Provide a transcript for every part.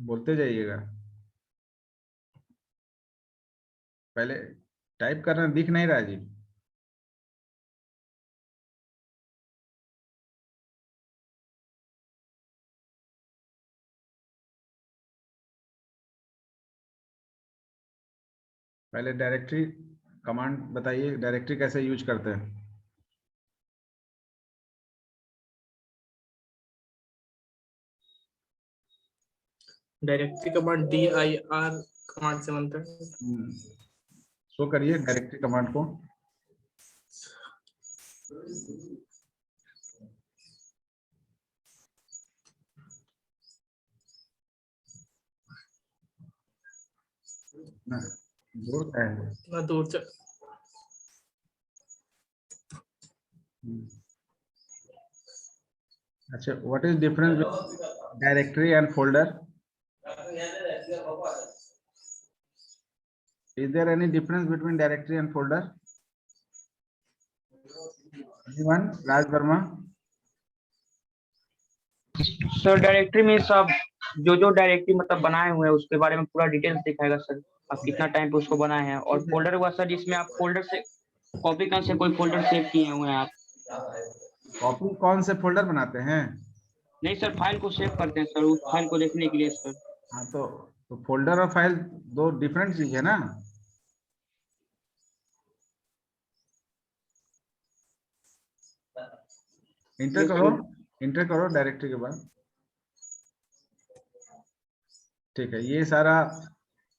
बोलते जाइएगा। पहले टाइप करना दिख नहीं रहा जी। पहले डायरेक्टरी कमांड बताइए, डायरेक्टरी कैसे यूज करते हैं। डायरेक्टरी कमांड dir कमांड से बनता है। शो करिए डायरेक्टरी कमांड को। ना, दूर का है। इतना दूर से अच्छा, what is difference directory and folder? Is there any difference between directory and folder? Anyone? Raj Verma? Sir directory में सब जो डायरेक्टरी मतलब बनाए हुए हैं उसके बारे में पूरा डिटेल्स दिखाएगा सर, आप कितना टाइम पे उसको बनाए हैं। और फोल्डर हुआ सर जिसमें आप फोल्डर से कॉपी कर से कोई फोल्डर सेव किए हुए हैं आप। कॉपी कौन से फोल्डर बनाते हैं? नहीं सर, फाइल को सेव करते हैं सर, उस फाइल को देखने के लिए सर। हाँ, तो फोल्डर और फाइल दो डिफरेंट चीज है ना। इंटर करो डायरेक्टरी के बाद। ठीक है, ये सारा,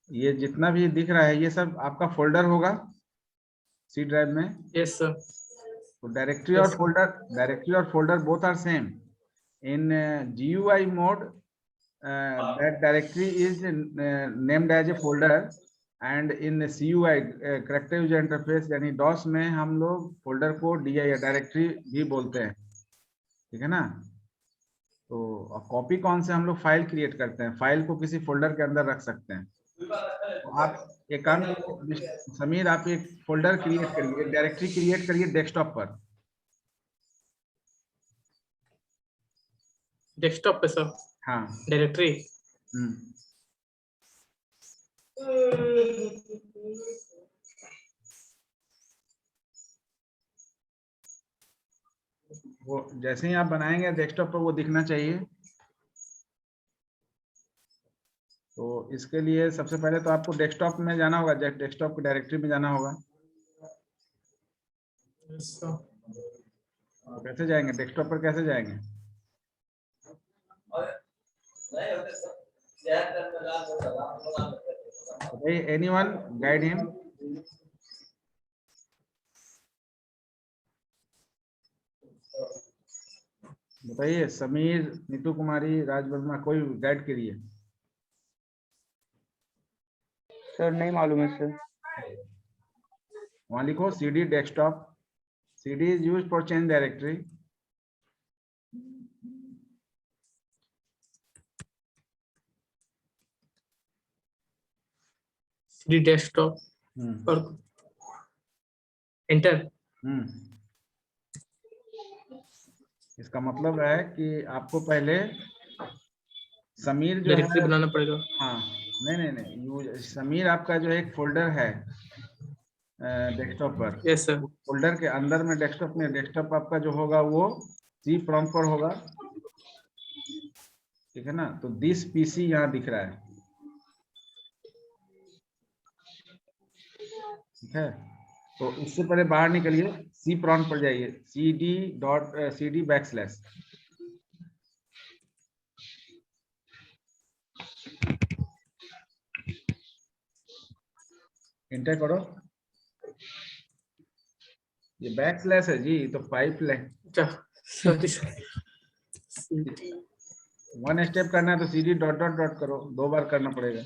ये जितना भी दिख रहा है ये सब आपका फोल्डर होगा सी ड्राइव में। Yes sir. तो डायरेक्टरी और folder both are same in GUI mode. that directory is named as a folder and in CUI character user interface यानी DOS में हम लोग फोल्डर को DI या डायरेक्टरी भी बोलते हैं, ठीक है ना। तो कॉपी कौन से हम लोग फाइल क्रिएट करते हैं, फाइल को किसी फोल्डर के अंदर रख सकते हैं। तो आप एक काम करिए समीर, आप एक फोल्डर क्रिएट करिए, डायरेक्टरी क्रिएट करिए डेस्कटॉप पर। डेस्कटॉप पे सर? हाँ। डायरेक्टरी। वो जैसे ही आप बनाएंगे डेस्कटॉप पर वो दिखना चाहिए। तो इसके लिए सबसे पहले तो आपको डेस्कटॉप में जाना होगा, डेस्कटॉप की डायरेक्टरी में जाना होगा। तो कैसे जाएंगे डेस्कटॉप पर, कैसे जाएंगे? Anyone guide him. बताइए समीर, नीतू कुमारी, राज वर्मा, कोई गाइड करिए। सर नहीं मालूम है सर। वहां लिखो CD desktop. CD is used for change directory. CD desktop और एंटर। इसका मतलब है कि आपको पहले समीर जो डायरेक्टरी है, बनाना पड़ेगा। हाँ, नहीं, समीर आपका जो एक फोल्डर है डेस्कटॉप पर। Yes sir. फोल्डर के अंदर में डेस्कटॉप में, डेस्कटॉप आपका जो होगा वो C प्रॉम्प्ट पर होगा, ठीक है ना। तो दिस PC यहाँ दिख रहा है, ठीक है। तो इससे पहले बाहर निकलिए, C प्रॉम्प्ट पर जाइए, CD/CD \, एंटर करो। ये \, है जी, तो पाइपलाइन। वन स्टेप करना है तो CD डॉट डॉट डॉट करो, 2 बार करना पड़ेगा।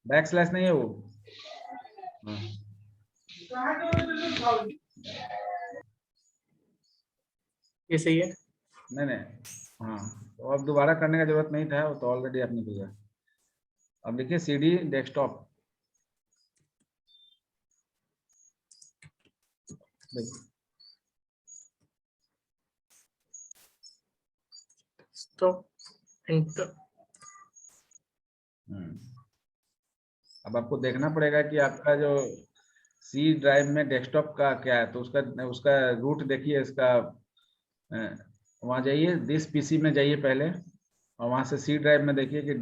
\, नहीं है वो। ये सही है। नहीं, हाँ, तो अब दोबारा करने का जरूरत नहीं था, वो तो ऑलरेडी आपने किया। अब देखिए CD डेस्कटॉप, स्टॉप एंटर। अब आपको देखना पड़ेगा कि आपका जो सी ड्राइव में डेस्कटॉप का क्या है, तो उसका उसका रूट देखिए इसका। वहाँ जाइए, दिस पीसी में जाइए पहले, और वहां से सी ड्राइव में देखिए कि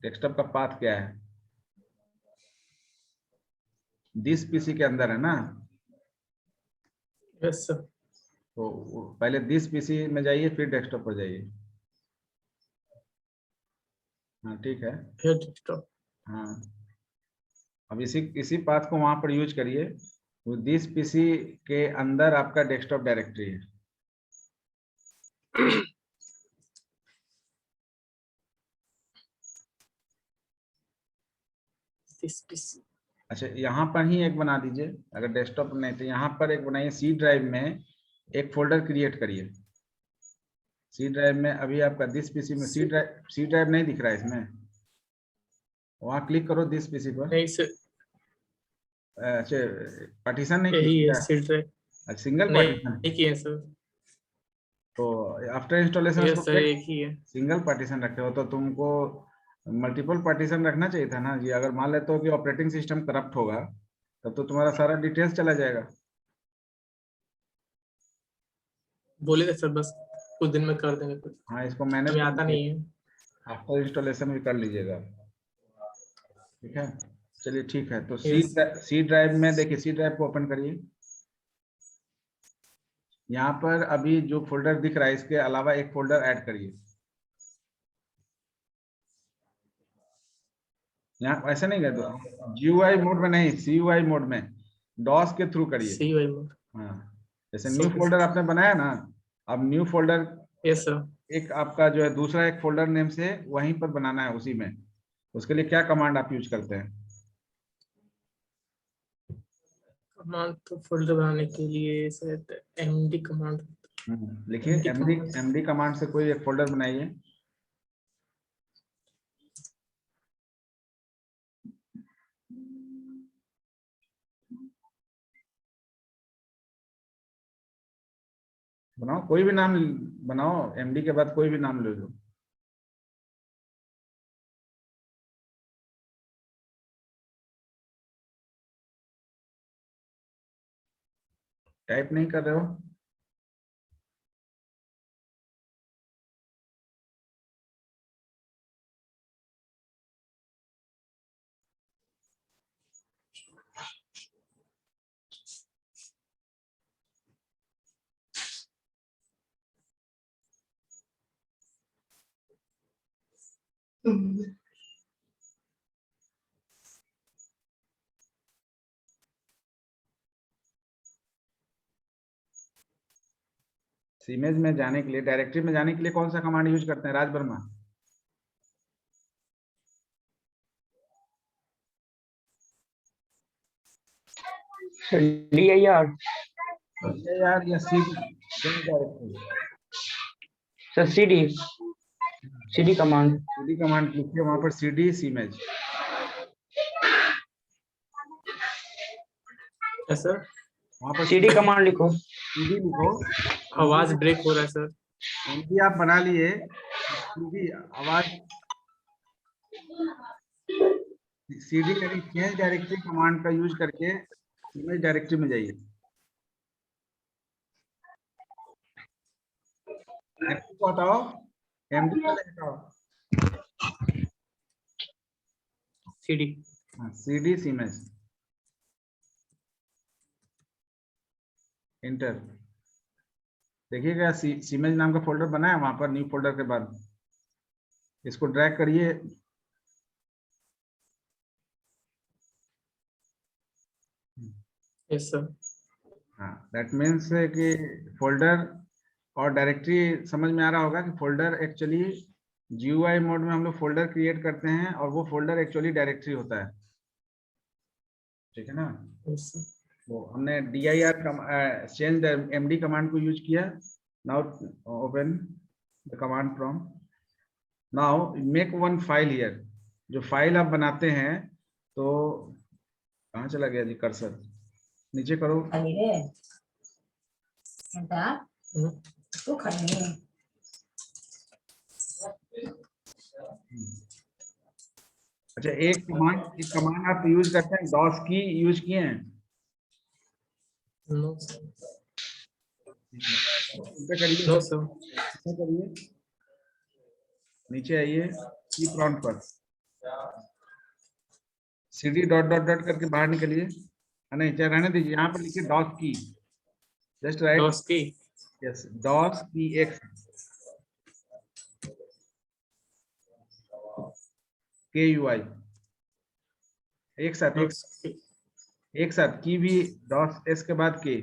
डेस्कटॉप का पाथ क्या है। दिस पीसी के अंदर है ना, यस सर। तो पहले दिस पीसी में जाइए, फिर डेस्कटॉप पर जाइए। हाँ ठीक है। डेस्कटॉप। हाँ, अब इसी पाथ को वहां पर यूज करिए। तो दिस पीसी के अंदर आपका डेस्कटॉप डायरेक्टरी है। This PC. अच्छा, यहाँ पर ही एक बना दीजिए, अगर डेस्कटॉप नहीं तो यहाँ पर एक बनाइए। सी ड्राइव में एक फोल्डर क्रिएट करिए। सी ड्राइव में अभी आपका दिस पीसी में सी ड्राइव नहीं दिख रहा है इसमें, वहाँ क्लिक करो दिस पीसी पर। नहीं सर, अच्छा, पार्टीशन नहीं यही है किया? C drive. अच्छा, सिंगल नहीं, पार्टीशन। एक ही है सर। तो आफ्टर इंस्टॉलेशन यस सर, एक ही है। सिंगल पार्टीशन रखे हो, तो तुमको मल्टीपल पार्टीशन रखना चाहिए था ना जी। अगर मान लेते हो कि ऑपरेटिंग सिस्टम करप्ट होगा, तब तो तुम्हारा सारा डिटेल्स चला जाएगा। बोले थे सर, बस कुछ दिन में कर देंगे कुछ। हाँ, इसको मैनेज हमें कर आता नहीं है। आफ्टर इंस्टॉलेशन भी कर लीजिएगा, ठीक है। चलिए ठीक है, तो यस। सी ड्राइव में देखिए, सी ड्राइव को ओपन करिए। यहाँ पर अभी जो फोल्डर दिख रहा है, इसके अलावा एक फोल्डर ऐड करिए। यहाँ ऐसा नहीं कर दो, GUI मोड में नहीं, CUI मोड में डॉस के थ्रू करिए। सी वाई मोड। हाँ, जैसे न्यू फोल्डर आपने बनाया ना, अब न्यू फोल्डर यस सर। एक आपका जो है दूसरा एक फोल्डर नेम से वहीं पर बनाना है, उसी में। उसके लिए क्या कमांड आप यूज करते हैं? कमांड तो फोल्डर बनाने के लिए शायद एमडी कमांड। लिखिए, एमडी कमांड से कोई एक फोल्डर बनाइए। बनाओ, कोई भी नाम बनाओ, एमडी के बाद कोई भी नाम ले लो। टाइप नहीं कर रहे हो? इमेज में जाने के लिए, डायरेक्टरी में जाने के लिए कौन सा कमांड यूज करते हैं, राज वर्मा? DIR यार, या CD directory? Sir, CD command. CD command लिखिए, वहां पर CD इमेज। सर, वहां पर CD कमांड लिखो। CD लिखो। आवाज ब्रेक हो रहा है सर। एमडी आप बना लिए, CD आवाज। CD यानी चेंज डायरेक्टरी कमांड का यूज करके इमेज डायरेक्टरी में जाइए। एमडी को हटाओ, एमडी को हटाओ। सीडी। हाँ, CD इमेज, इंटर। देखिएगा सीमेज नाम का फोल्डर बना है, वहां पर न्यू फोल्डर के बाद इसको ड्रैग करिए। Yes sir. हाँ, दैट मीन्स कि फोल्डर और डायरेक्टरी समझ में आ रहा होगा कि फोल्डर एक्चुअली GUI मोड में हम लोग फोल्डर क्रिएट करते हैं, और वो फोल्डर एक्चुअली डायरेक्टरी होता है, ठीक है ना। Yes sir. वो हमने dir चेंज md कमांड को यूज किया। Now open the command prompt. Now make one file here. जो फाइल आप बनाते हैं, तो कहाँ चला गया जी कर्सर? नीचे करो। अच्छा, एक कमांड आप यूज करते हैं, डॉस की यूज किए हैं? नो सर, नीचे करिए, नो सर। नीचे करिए, नीचे आइए की प्रॉम्प्ट पर, cd डॉट डॉट डॉट करके बाहर निकलिए। नहीं, चाहे रहने दीजिए, यहाँ पर लिखिए डॉस की, जस्ट राइट, डॉस की। यस, डॉस की एक्स KUI, एक साथ डॉस की। एक साथ की भी, डॉस एस के बाद के,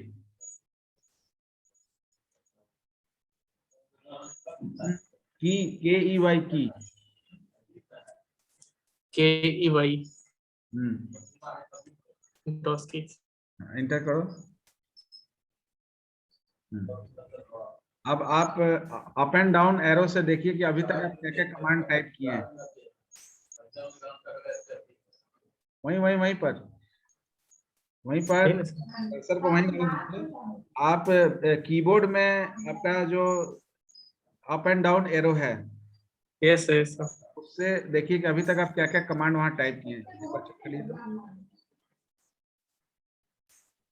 KEY की। KEY। हम्म, डॉस की। एंटर करो। अब आप अप एंड डाउन एरो से देखिए कि अभी तक आप क्या क्या कमांड टाइप किए हैं। वहीं पर है ना सर? कर्सर को वहीं रहने दीजिए। आप कीबोर्ड में आपका जो अप एंड डाउन एरो है, यस यस सर। उससे देखिए कि अभी तक आप क्या क्या कमांड वहां टाइप किए हैं, एक बार चेक करिए तो।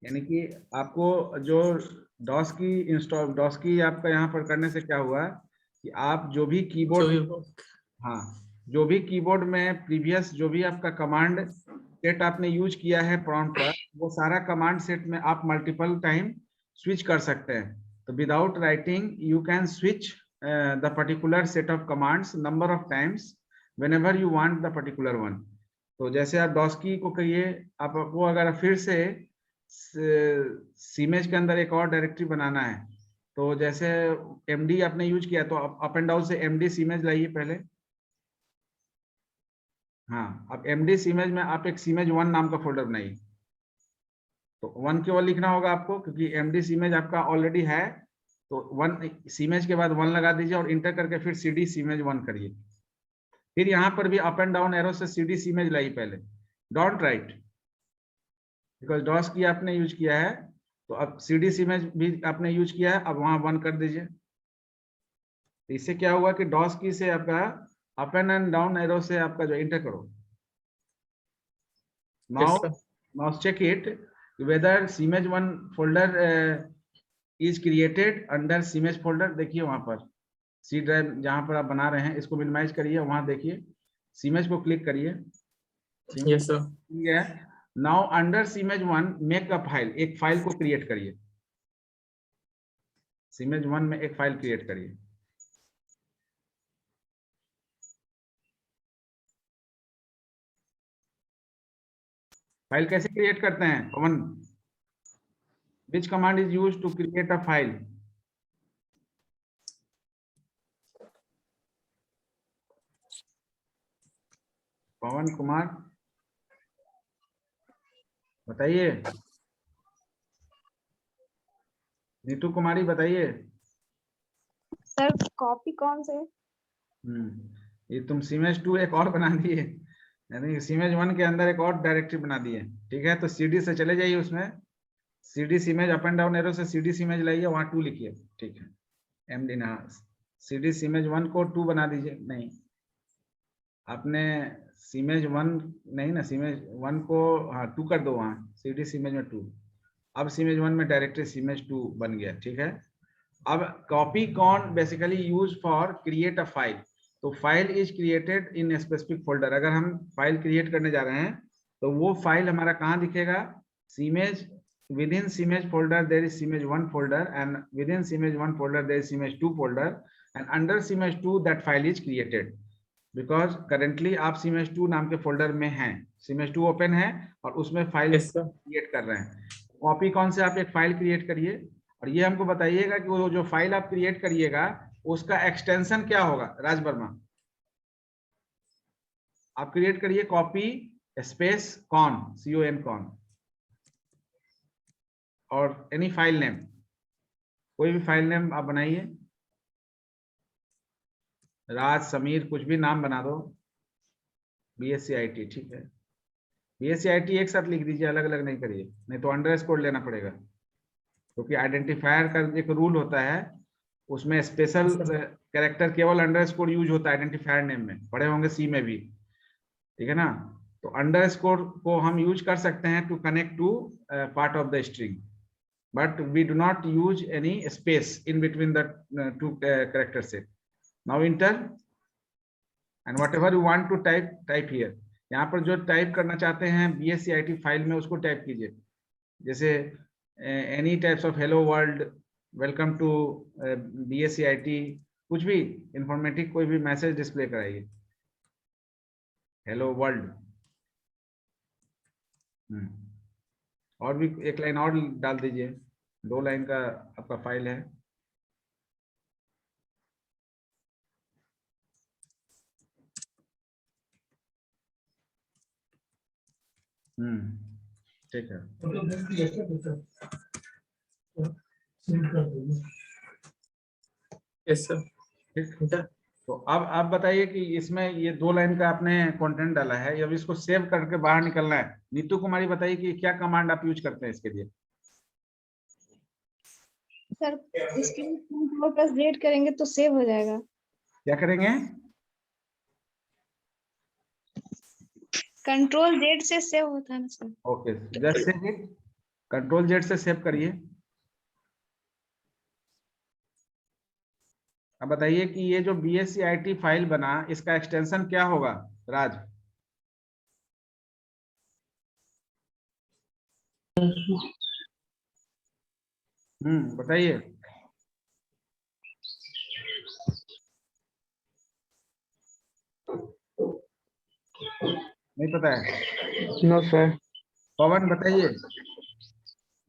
यानी कि आपको जो डॉस की आपका यहाँ पर करने से क्या हुआ कि आप जो भी जो कीबोर्ड, भी हाँ, जो भी कीबोर्ड में प्रीवियस जो भी आपका कमांड सेट आपने यूज किया है प्रॉम्प्ट पर, वो सारा कमांड सेट में आप मल्टीपल टाइम स्विच कर सकते हैं। तो without writing you can switch the particular set of commands number of times whenever you want the particular one. तो जैसे आप डॉस्की को कहिए, आपको अगर फिर से सीमेज के अंदर एक और डायरेक्टरी बनाना है, तो जैसे एमडी आपने यूज किया, तो अप एंड डाउन से एमडी सीमेज लाइए पहले। हाँ, अब एमडी सीमेज में आप एक सीमेज 1 नाम का फोल्डर बनाइए। तो 1 केवल लिखना होगा आपको, क्योंकि एमडी सीमेज आपका ऑलरेडी है। तो 1 सीमेज के बाद 1 लगा दीजिए और इंटर करके फिर सीडी सीमेज 1 करिए। फिर यहाँ पर भी अप एंड डाउन एरो से सीडी सीमेज लाइए पहले, डोंट राइट, बिकॉज डॉस की आपने यूज किया है। तो अब सीडी सीमेज भी आपने यूज किया है, अब वहां 1 कर दीजिए। तो इससे क्या हुआ कि डॉस की से आपका अप एंड डाउन एरो से आपका जो इंटर करो। Yes Now, sir. now check it whether cmage1 folder is created under cmage folder। देखिए वहां पर सी ड्राइव जहां पर आप बना रहे हैं, इसको मिनिमाइज करिए, वहां देखिए सीमेज को क्लिक करिए। Yes sir. ठीक है, now under cmage1 make a file, एक फाइल को क्रिएट करिए। cmage1 में एक फाइल क्रिएट करिए। फाइल कैसे क्रिएट करते हैं Pawan? Which command is used to create a file? Pawan Kumar बताइए, नीतू कुमारी बताइए। सर कॉपी कौन से? ये तुम सीमेज 2 एक और बना दिए, यानी सीमेज 1 के अंदर एक और डायरेक्टरी बना दिए। ठीक है, तो सीडी से चले जाइए, उसमें सीडी सीमेज अप एंड डाउन एरो से सीडी सीमेज लाइए, वहां 2 लिखिए। ठीक है, एमडी ना, सीडी सीमेज 1 को 2 बना दीजिए। नहीं, आपने सीमेज 1 नहीं ना, सीमेज 1 को हाँ 2 कर दो वहां, सीडी सीमेज में 2। अब सीमेज 1 में डायरेक्टरी सीमेज 2 बन गया। ठीक है, अब copy con basically use for create a file. तो file is created in specific folder. अगर हम फाइल क्रिएट करने जा रहे हैं, तो वो फाइल हमारा कहाँ दिखेगा? सीमेज, within CMage folder there is CMage1 folder, and within CMage1 folder there is CMage2 folder, and under CMage2 that file is created, because currently आप CMage2 नाम के फोल्डर में हैं, CMage2 ओपन है और उसमें फाइल यस सर। क्रिएट कर रहे हैं। कॉपी कौन से आप एक फाइल क्रिएट करिए, और ये हमको बताइएगा कि वो जो फाइल आप क्रिएट करिएगा उसका एक्सटेंशन क्या होगा। राज वर्मा, आप क्रिएट करिए copy space con, CON con, और एनी फाइल नेम, कोई भी फाइल नेम आप बनाइए, राज, समीर, कुछ भी नाम बना दो, BSc IT। ठीक है, BSc IT एक साथ लिख दीजिए, अलग अलग नहीं करिए, नहीं तो अंडरस्कोर लेना पड़ेगा, क्योंकि आइडेंटिफायर का एक रूल होता है, उसमें स्पेशल कैरेक्टर केवल अंडरस्कोर यूज होता है आइडेंटिफायर नेम में, पढ़े होंगे सी में भी। ठीक है ना। तो अंडरस्कोर को हम यूज कर सकते हैं to connect two part of the string, but we do not use any space in between the two character set. Now enter and whatever you want to type here. यहाँ पर जो type करना चाहते हैं BSCIT file में उसको type कीजिए, जैसे any types of hello world, welcome to BSCIT, कुछ भी इंफॉर्मेटिव कोई भी मैसेज डिस्प्ले कराइए, हेलो वर्ल्ड। और भी एक लाइन और डाल दीजिए, 2 लाइन का आपका फाइल है। ठीक है। Yes sir. ठीक, तो अब आप बताइए कि इसमें ये 2 लाइन का आपने कंटेंट डाला है, अब इसको सेव करके बाहर निकलना है। नीतू कुमारी बताइए कि क्या कमांड आप यूज करते हैं इसके लिए। सर इसके लिए कंट्रोल प्लस Z करेंगे तो सेव हो जाएगा। क्या करेंगे? कंट्रोल Z से सेव होता है ना sir. Okay, just save it, control Z से सेव करिए। अब बताइए कि ये जो BSCIT फाइल बना, इसका एक्सटेंशन क्या होगा राज? बताइए। नहीं पता है? No sir. पवन बताइए,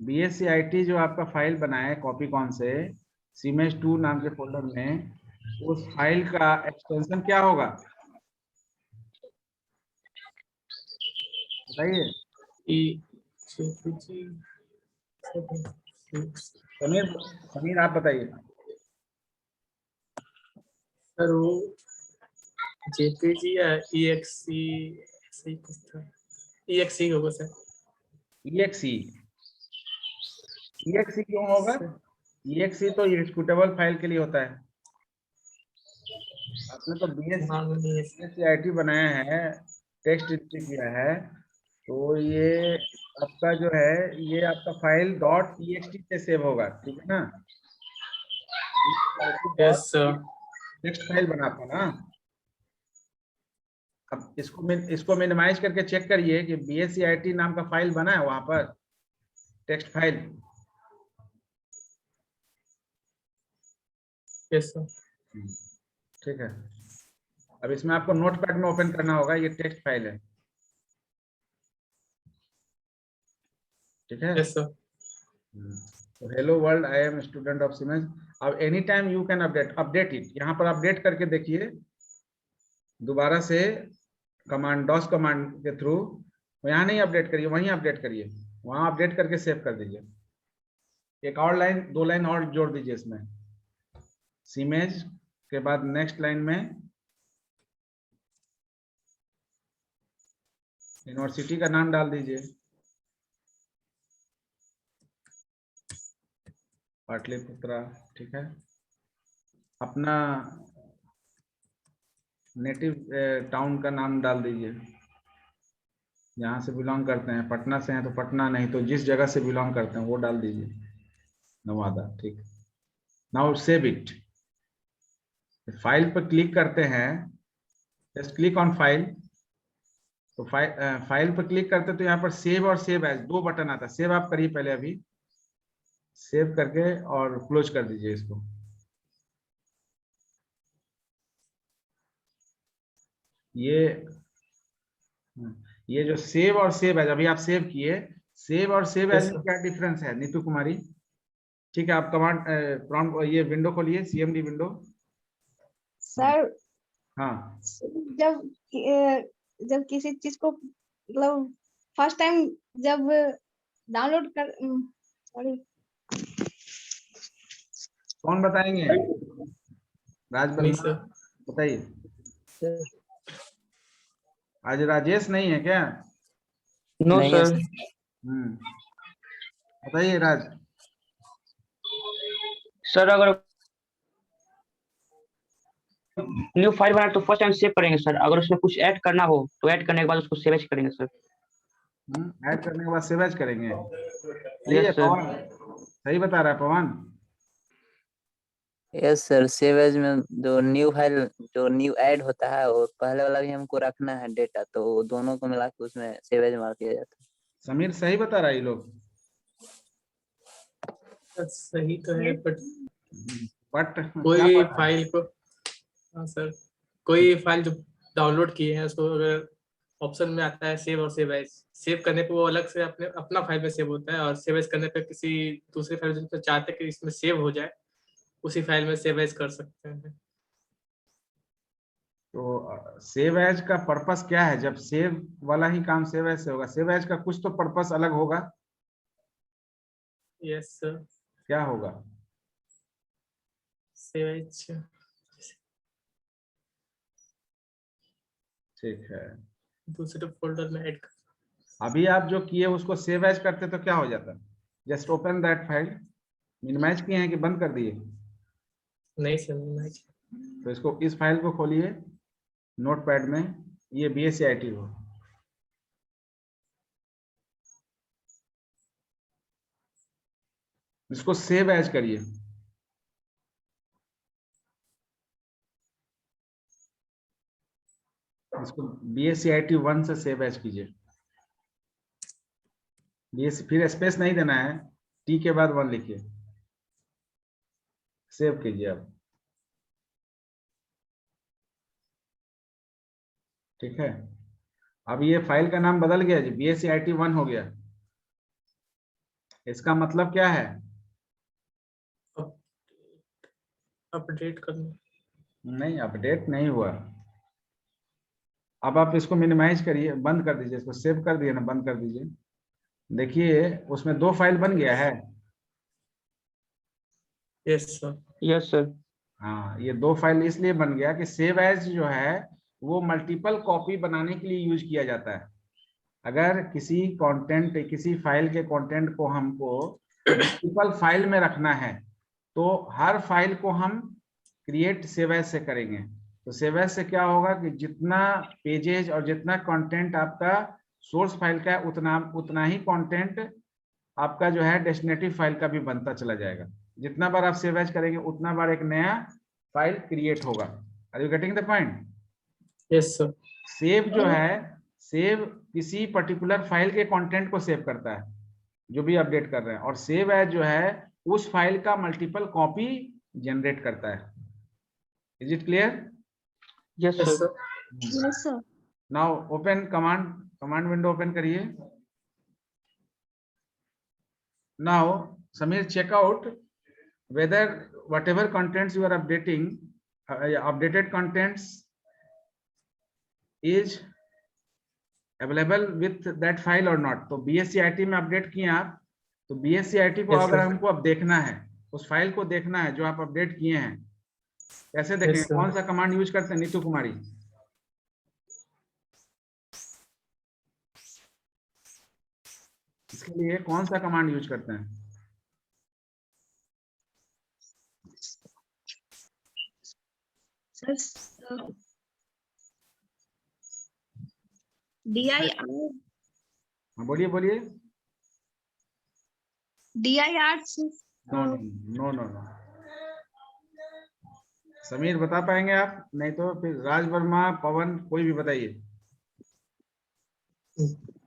BSCIT जो आपका फाइल बना है कॉपी कौन से CMS2 नाम के फोल्डर में, उस फाइल का एक्सटेंशन क्या होगा बताइए। समीर आप बताइए। सर वो JPG या EXE ऐसे ही कुछ था, EXE होगा सर। EXE क्यों होगा? EXE तो एग्जीक्यूटेबल फाइल के लिए होता है। आपने तो BSCIT बनाया है, टेक्स्ट एंट्री किया है, तो ये आपका जो है, ये आपका फाइल .txt से सेव होगा, ठीक है ना। Yes sir. टेक्स्ट फाइल बनाता ना। अब इसको मिनिमाइज करके चेक करिए कि BSCIT नाम का फाइल बना है वहां पर, टेक्स्ट फाइल। Yes sir. ठीक है, अब इसमें आपको नोटपैड में ओपन करना होगा, ये टेक्स्ट फाइल है, ठीक है। Yes sir. तो hello world, I am student of Siemens. अब any time you can update it, यहाँ पर अपडेट करके देखिए दोबारा से, कमांड डॉस कमांड के थ्रू। यहाँ नहीं अपडेट करिए, वहीं अपडेट करिए, वहां अपडेट करके सेव कर दीजिए। एक और लाइन, 2 लाइन और जोड़ दीजिए इसमें, सीमेज के बाद नेक्स्ट लाइन में यूनिवर्सिटी का नाम डाल दीजिए, पाटलिपुत्रा, ठीक है। अपना नेटिव टाउन का नाम डाल दीजिए, जहाँ से बिलोंग करते हैं, पटना से हैं तो पटना, नहीं तो जिस जगह से बिलोंग करते हैं वो डाल दीजिए, नवादा, ठीक। Now save it. फाइल पर क्लिक करते हैं, जस्ट क्लिक ऑन फाइल। तो फाइल पर क्लिक करते तो यहाँ पर सेव और सेव एज 2 बटन आता है। सेव आप करिए पहले, अभी सेव करके और क्लोज कर दीजिए इसको। ये जो सेव और सेव एज, अभी आप सेव किए, सेव और सेव एज में क्या डिफरेंस है नीतू कुमारी? ठीक है, आप कमांड प्रॉम्प्ट, ये विंडो खोलिए, CMD विंडो। सर हाँ, जब किसी चीज को मतलब फर्स्ट टाइम जब डाउनलोड कर सॉरी कौन बताएंगे? राज बर्मा बताइए। आज राजेश नहीं है क्या? No sir. बताइए राज। सर अगर न्यू फाइल बना तो फर्स्ट टाइम सेव करेंगे सर, अगर उसमें कुछ ऐड करना हो तो ऐड करने के बाद उसको सेव एज करेंगे सर। ऐड करने के बाद सेव एज करेंगे। सही है यस सर। पवन, सही बता रहा है पवन। यस सर, सेव एज में जो न्यू फाइल, जो न्यू ऐड होता है, वो पहले वाला भी हमको रखना है डेटा, तो वो दोनों को मिला के उसमें सेव एज मार दिया जाता है। समीर सही बता रहा है ये लोग। सही तो है, बट बट कोई फाइल को, हाँ सर, कोई फाइल जो डाउनलोड किए हैं उसको अगर ऑप्शन में आता है सेव और सेव एज, सेव करने पे वो अलग से अपने अपना फाइल में सेव होता है, और सेव एज करने पे किसी दूसरे फाइल जिस पे चाहते हैं कि इसमें सेव हो जाए, उसी फाइल में सेव एज कर सकते हैं। तो सेव एज का पर्पस क्या है? जब सेव वाला ही काम सेव एज से होगा, सेव एज का कुछ तो पर्पस अलग होगा। यस सर, क्या होगा? सेव एज ठीक है, दूसरे फोल्डर में ऐड कर। अभी आप जो किए उसको सेव एज करते तो क्या हो जाता? Just open that file. Minimize किए हैं कि बंद कर दिए? नहीं सर, नहीं। तो इसको, इस फाइल को खोलिए नोटपैड में, ये BSc हो। इसको सेव एज करिए। इसको BSc 1 से सेव एज कीजिए। BSc, फिर स्पेस नहीं देना है, टी के बाद 1 लिखिए, सेव कीजिए अब। ठीक है, अब ये फाइल का नाम बदल गया जी, BSc 1 हो गया। इसका मतलब क्या है? अपडेट करना। नहीं, अपडेट नहीं हुआ। अब आप इसको मिनिमाइज करिए, बंद कर दीजिए, इसको सेव कर दिए ना, बंद कर दीजिए। देखिए उसमें 2 फाइल बन गया है। Yes sir. Yes sir. हाँ, ये 2 फाइल इसलिए बन गया कि सेव एज जो है वो मल्टीपल कॉपी बनाने के लिए यूज किया जाता है। अगर किसी कंटेंट, किसी फाइल के कंटेंट को हमको मल्टीपल फाइल में रखना है, तो हर फाइल को हम क्रिएट सेव एज से करेंगे। तो सेव एज से क्या होगा कि जितना पेजेज और जितना कंटेंट आपका सोर्स फाइल का है, उतना ही कंटेंट आपका जो है डेस्टिनेटिव फाइल का भी बनता चला जाएगा। जितना बार आप सेव एज करेंगे उतना बार एक नया फाइल क्रिएट होगा। Are you getting the point? Yes sir. Save जो है, सेव किसी पर्टिकुलर फाइल के कंटेंट को सेव करता है जो भी अपडेट कर रहे हैं, और सेव एज जो है उस फाइल का मल्टीपल कॉपी जनरेट करता है। Is it clear? Yes yes sir. Sir. Yes sir. Now open command window open करिए। Now Samir, check out whether whatever contents you are updating, updated contents is available with that file or not। तो BSc में update किए आप, तो BSc को Yes, अगर sir. हमको अब देखना है, उस फाइल को देखना है जो आप अपडेट किए हैं, कैसे देखेंगे? Yes, sir. कौन सा कमांड यूज करते हैं नीतू कुमारी? इसके लिए कौन सा कमांड यूज करते हैं? सर DIR हाँ, बोलिए बोलिए। No no no no, Sameer बता पाएंगे आप? नहीं तो फिर राज वर्मा, पवन, कोई भी बताइए।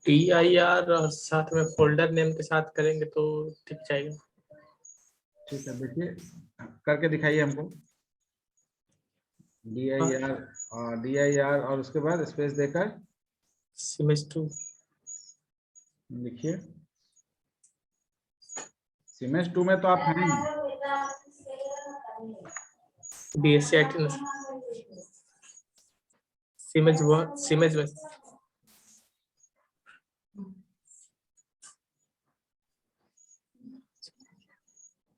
DIR और साथ में फोल्डर नेम के साथ करेंगे तो ठीक जाएगा। ठीक है, देखिए करके दिखाइए हमको। DIR और उसके बाद स्पेस देकर Siemens2 लिखिए। Siemens2 में तो आप हैं ही। BSc IT Siemens में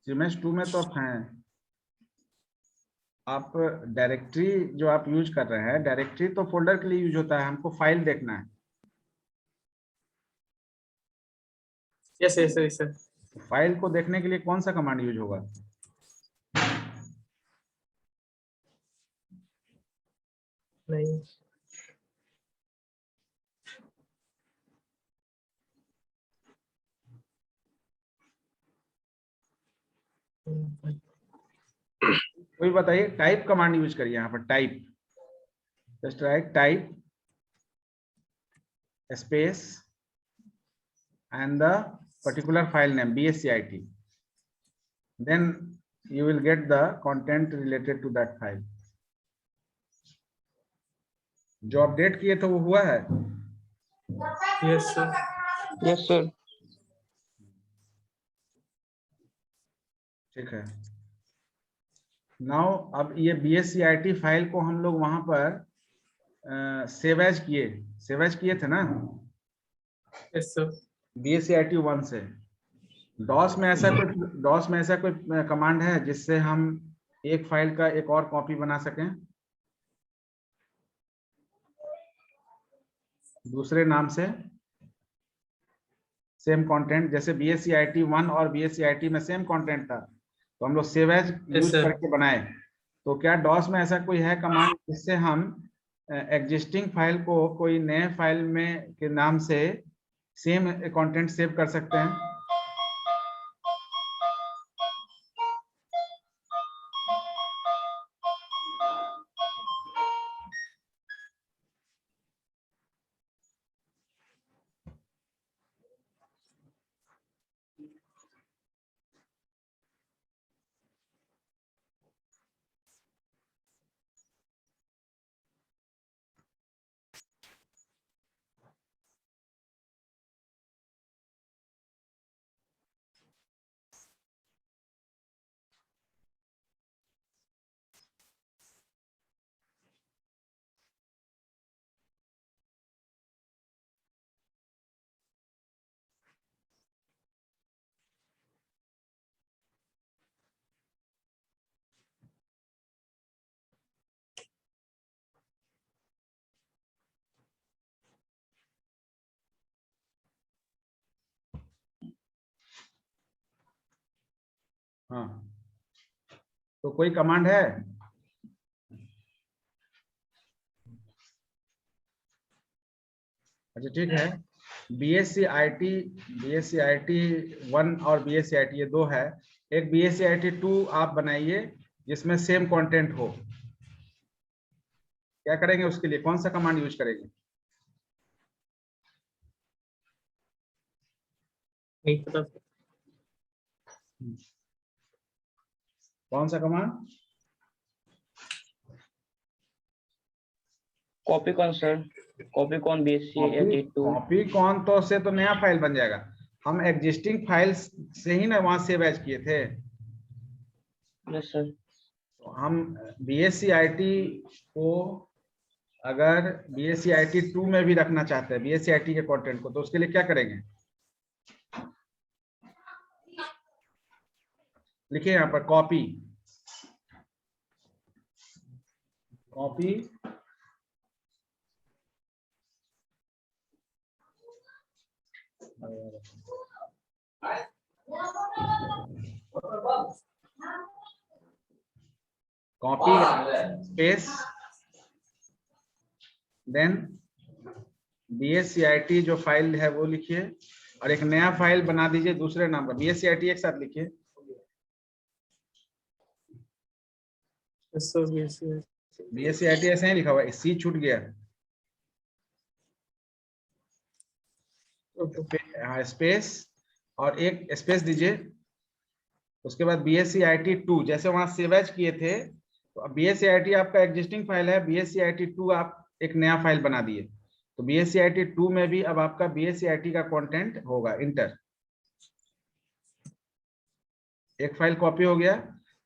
Siemens2 में तो आप हैं। आप डायरेक्टरी जो आप यूज कर रहे हैं, डायरेक्टरी तो फोल्डर के लिए यूज होता है, हमको फाइल देखना है। Yes yes sir. फाइल को देखने के लिए कौन सा कमांड यूज होगा? नहीं। कोई बताइए, टाइप कमांड यूज करिए यहाँ पर, type, just right type space and the particular file name bscit, then you will get the content related to that file. जो अपडेट किए थे वो हुआ है? Yes sir. Yes sir. ठीक है। नाउ अब ये bscit फाइल को हम लोग वहां पर सेव एज किए थे ना यस सर। bscit1 से। डॉस में ऐसा कोई कमांड है जिससे हम एक फाइल का एक और कॉपी बना सकें दूसरे नाम से, सेम कंटेंट? जैसे bscit1 और bscit में सेम कंटेंट था तो हम लोग सेव एज यूज sir. करके बनाए, तो क्या डॉस में ऐसा कोई है कमांड जिससे हम एग्जिस्टिंग फाइल को कोई नए फाइल में के नाम से सेम कंटेंट सेव कर सकते हैं? हाँ, तो कोई कमांड है? अच्छा ठीक है, bscit1 और bscit ये दो है, एक bscit2 आप बनाइए जिसमें सेम कंटेंट हो। क्या करेंगे उसके लिए, कौन सा कमांड यूज करेंगे? नहीं पता सर। कौन सा कमांड? कॉपी कौन सर? कॉपी कौन bscit2? कॉपी कौन तो से तो नया फाइल बन जाएगा, हम एग्जिस्टिंग फाइल से ही ना वहां सेव एज किए थे। Yes sir. तो हम bscit को अगर bscit2 में भी रखना चाहते हैं bscit के कंटेंट को, तो उसके लिए क्या करेंगे? लिखिए यहाँ पर कॉपी स्पेस देन bscit जो फाइल है वो लिखिए और एक नया फाइल बना दीजिए दूसरे नाम का, bscit एक साथ लिखिए। Yes sir. bscit ऐसे ही लिखा हुआ है, सी छूट गया। हाँ, स्पेस और एक स्पेस दीजिए, उसके बाद bscit2 जैसे वहां सेव एज किए थे, तो bscit आपका एग्जिस्टिंग फाइल है, bscit2 आप एक नया फाइल बना दिए, तो bscit2 में भी अब आपका bscit का कंटेंट होगा। इंटर, एक फाइल कॉपी हो गया।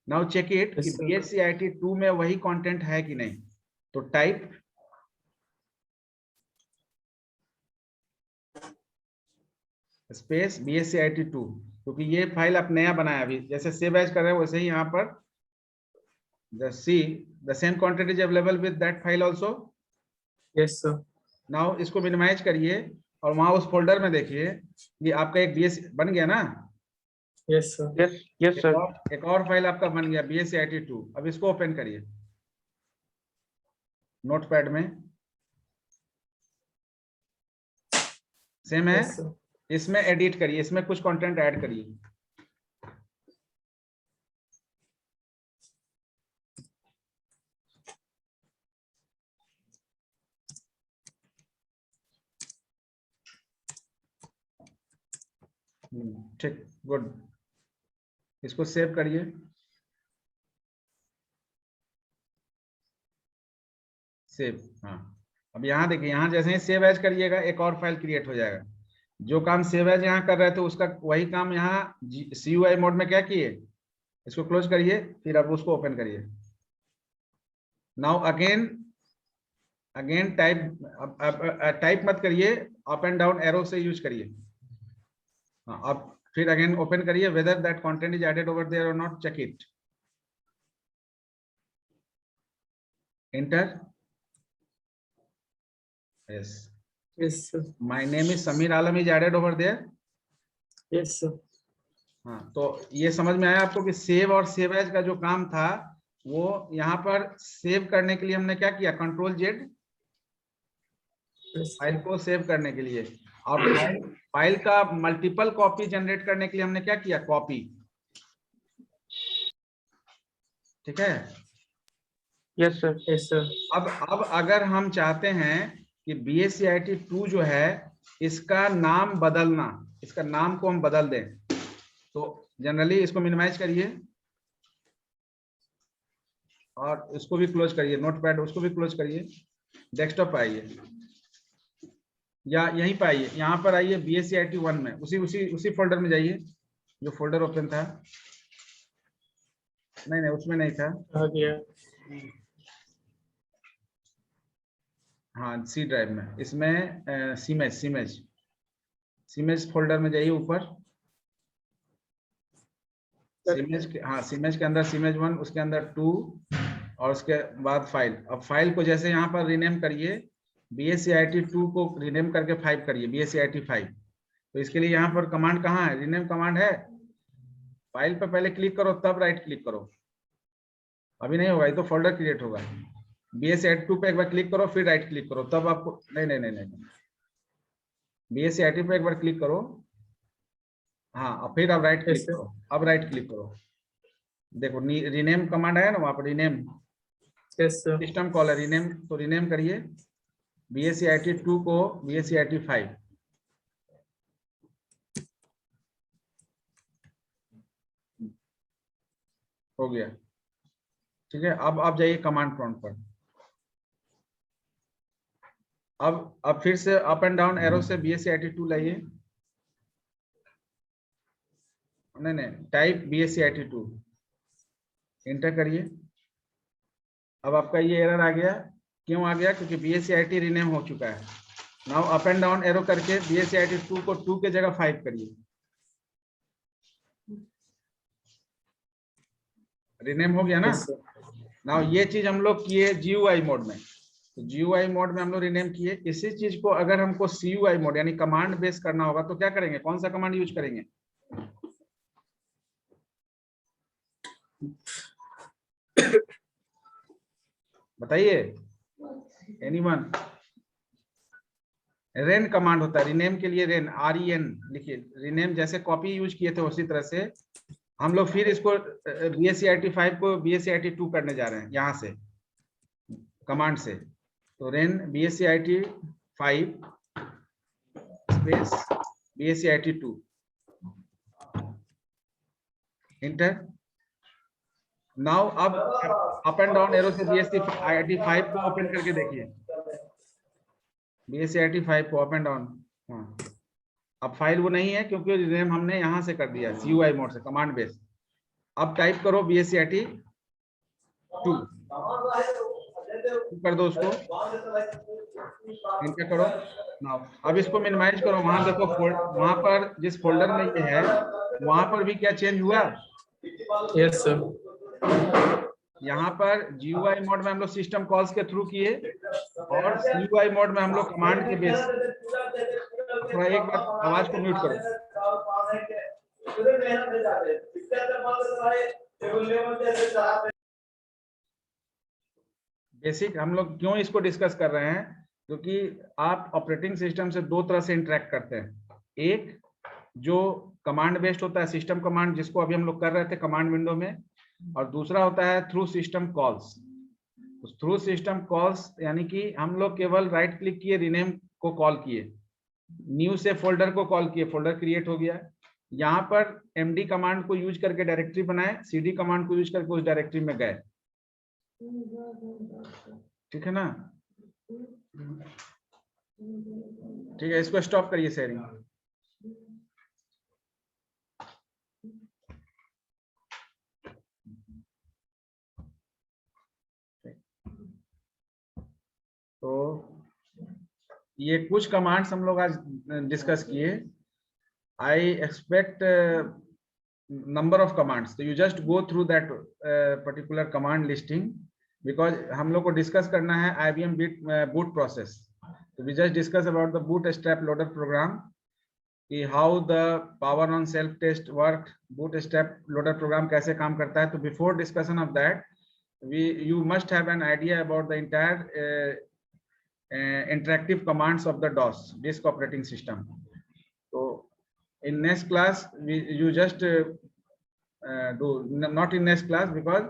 नाउ चेक इट कि bscit2 में वही कंटेंट है कि नहीं, तो टाइप स्पेस bscit2, क्योंकि ये फाइल आप नया बनाया, अभी जैसे सेव एज कर रहे हैं वैसे ही यहाँ पर the same content is available with that file also। Yes sir. Now इसको मिनिमाइज करिए और वहां उस फोल्डर में देखिए ये आपका एक bs बन गया ना। Yes sir. Yes sir. एक और फाइल आपका बन गया bscit2। अब इसको ओपन करिए, नोटपैड में सेम है। Yes, sir. इसमें एडिट करिए, इसमें कुछ कंटेंट ऐड करिए। ठीक, गुड। इसको सेव करिए। सेव, हाँ। अब यहाँ देखिए, यहाँ जैसे ही सेव एज करिएगा एक और फाइल क्रिएट हो जाएगा। जो काम सेव एज यहाँ कर रहे थे उसका वही काम यहाँ CUI मोड में क्या किए, इसको क्लोज करिए, फिर अब उसको ओपन करिए। नाउ अगेन टाइप मत करिए, अप एंड डाउन एरो से यूज करिए। हाँ, अब फिर अगेन ओपन करिए, whether that content is added over there और not, check it. Enter. Yes. Yes, sir. My name is Samir Alam is added over there. Yes, sir. हाँ, तो ये समझ में आया आपको कि सेव और सेव एज का जो काम था वो यहाँ पर सेव करने के लिए हमने क्या किया, Ctrl+Z Yes, फाइल sir. को सेव करने के लिए, और फाइल का मल्टीपल कॉपी जनरेट करने के लिए हमने क्या किया, कॉपी। ठीक है। Yes sir. Yes, sir. अब अगर हम चाहते हैं कि BSCIT2 जो है इसका नाम बदलना, इसका नाम को हम बदल दें, तो जनरली इसको मिनिमाइज करिए और इसको भी क्लोज करिए, नोटपैड उसको भी क्लोज करिए। डेस्कटॉप पे आइए या यहीं पे आइए, यहाँ पर आइए BSCIT1 में, उसी फोल्डर में जाइए जो फोल्डर ओपन था। नहीं उसमें नहीं था। आ गया। हाँ, सी ड्राइव में, इसमें सीमेज फोल्डर में जाइए ऊपर। सीमेज के अंदर सीमेज1, उसके अंदर 2 और उसके बाद फाइल। अब फाइल को जैसे यहाँ पर रीनेम करिए, BSCIT2 को रीनेम करके 5 करिए, BSCIT5। तो इसके लिए यहाँ पर कमांड कहाँ है, रीनेम कमांड है। फाइल पर पहले क्लिक करो, तब राइट क्लिक करो। अभी नहीं होगा, ये तो फोल्डर क्रिएट होगा। BSCIT2 पे एक बार क्लिक करो, फिर राइट क्लिक करो, तब आपको नहीं BSCIT पे एक बार क्लिक करो, हाँ, और फिर अब राइट क्लिक करो। अब राइट क्लिक करो, देखो रीनेम कमांड आया ना वहां पर, rename. Yes, sir. System call है रीनेम, तो रीनेम करिए BSCIT2 को BSCIT5। हो गया, ठीक है। अब आप जाइए कमांड प्रॉम्प्ट पर। अब फिर से अप एंड डाउन एरो से BSCIT2 लाइए। नहीं, टाइप BSCIT2, एंटर करिए। अब आपका ये एरर आ गया, क्यों आ गया, क्योंकि BSCIT रीनेम हो चुका है। Now up and down arrow करके BSCIT2 को 2 के जगह 5 करिए। रीनेम हो गया ना। Yes, sir. नाउ ये चीज हम लोग किए GUI मोड में, तो GUI मोड में हम लोग रीनेम किए। इसी चीज को अगर हमको CUI मोड यानी कमांड बेस करना होगा तो क्या करेंगे, कौन सा कमांड यूज करेंगे, बताइए, एनीवन। रेन कमांड होता है रीनेम के लिए, रेन REN लिखिए। रीनेम जैसे कॉपी यूज किए थे उसी तरह से हम लोग फिर इसको BSCIT5 को BSCIT2 करने जा रहे हैं यहाँ से कमांड से। तो rain BSCIT5 space BSCIT2, inter. Now अब अप एंड डाउन एरो से BSCIT5 को ओपन करके देखिए, BSCIT5 को अप एंड डाउन। हाँ, अब फाइल वो नहीं है क्योंकि रीनेम हमने यहाँ से कर दिया CUI मोड से, कमांड बेस। अब टाइप करो BSCIT2 कर दो, उसको एंटर करो। नाउ अब इसको मिनिमाइज करो। वहां देखो, वहां पर जिस फोल्डर में ये है वहां पर भी क्या चेंज हुआ, Yes, sir. यहाँ पर GUI मोड में हम लोग सिस्टम कॉल्स के थ्रू किए और CUI मोड में हम लोग कमांड के बेस। थोड़ा एक बार आवाज को म्यूट करो। बेसिक हम लोग क्यों इसको डिस्कस कर रहे हैं, क्योंकि आप ऑपरेटिंग सिस्टम से दो तरह से इंटरेक्ट करते हैं। एक जो कमांड बेस्ड होता है, सिस्टम कमांड, जिसको अभी हम लोग कर रहे थे कमांड विंडो में, और दूसरा होता है through system calls. Through system calls यानी कि हम लोग केवल राइट क्लिक किए, रीनेम को कॉल किए, न्यू से फोल्डर को कॉल किए, फोल्डर क्रिएट हो गया। यहाँ पर एमडी कमांड को यूज करके डायरेक्टरी बनाए, सीडी कमांड को यूज करके उस डायरेक्टरी में गए। ठीक है ना? ठीक है, इसको स्टॉप करिए शेयरिंग। तो ये कुछ कमांड्स हम लोग आज डिस्कस किए। I expect number of commands, तो you just go through that particular command listing, because हम लोग को डिस्कस करना है IBM बूट प्रोसेस। तो we just discuss about the bootstrap loader program, कि how the power on self test work, bootstrap loader program कैसे काम करता है। तो before discussion of that you must have an idea about the entire interactive commands of the DOS, disk operating system. So in next class you just do, not in next class, because